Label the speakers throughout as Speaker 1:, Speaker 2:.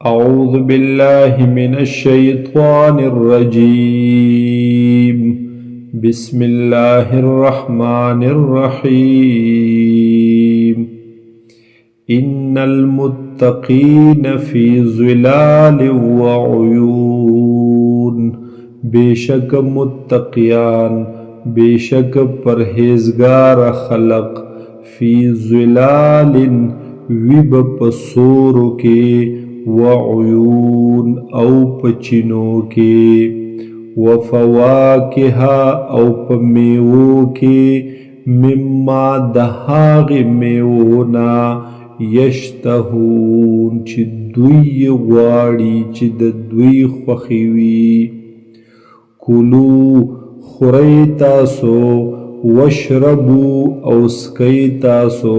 Speaker 1: أعوذ بالله من الشيطان الرجيم بسم الله الرحمن الرحيم إن المتقين في ظلال وعيون بشك متقيان بشك پرهیزگار خلق في ظلال ویب پسورو کے وعیون او پچینو کے وفواکها او پمیوو کے مما دهاغ میوونا یشتهون چی دوی غواړي چی د دوی خوخیوی کلو خوري تاسو وشربو او سکی تاسو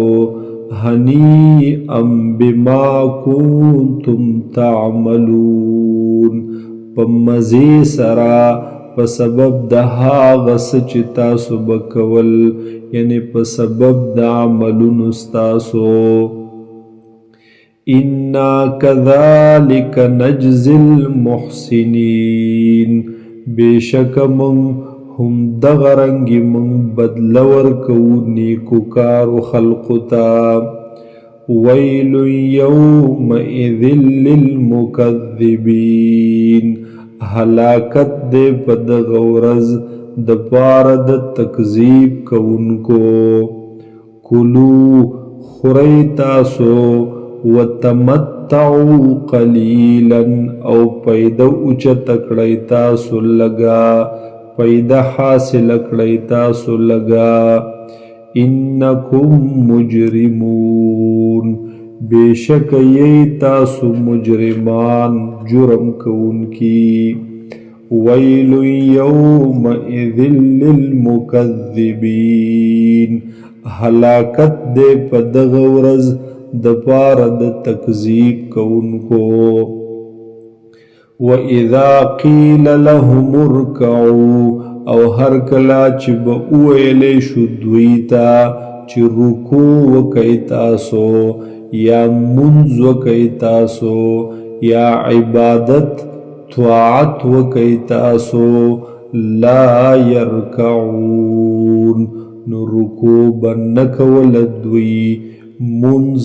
Speaker 1: هنیئا بما کنتم تعملون پمزی سرا په سبب د هغه څه چې تاسو به کول یعنی په سبب د عملونو ستاسو انا کذالک نجزی المحسنین بشک من هم دغرنگی من بدلور کو نیکوکارو خلقتا ویل یومئذ للمکذبین ہلاکت دے پد غورز دپارد تکذیب کونکو کلو خوری تاسو وتمتعو قلیلا او پیدا اوچا تکڑی تاسو لگا پیدا حاصل کړی تاسو لگا انکم مجرمون بیشک یی تاسو مجرمان جرم کونکی ویل یومئذ للمکذبین ہلاکت دے په دغه ورځ دپاره د تکذیب کونکو وَإِذَا قِيلَ لَهُمُ ارْكَعُوا او هر کلا چې به وویلی شو دوی ته چې رکوع وکئ تاسو یا منځ وکئ تاسو یا عبادت طاعت وکئ تاسو لا یرکعون نو رکوع به نه کوله دوی منځ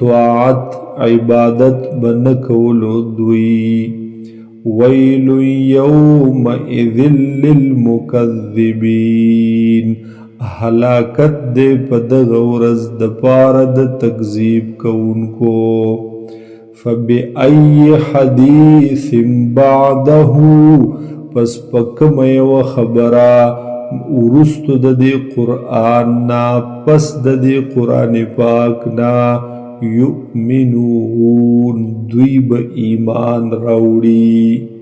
Speaker 1: طاعت عبادت به نه کولو دوی ویل یومئذ للمکذبین ہلاکت دے پا دغه ورځ دپاره د تکذیب کونکو فبأي حدیث بعده پس پکم یو خبره ورستو د دې قرآن نا پس د دې قرآن پاک نا یؤمنون دوی به ایمان راوړي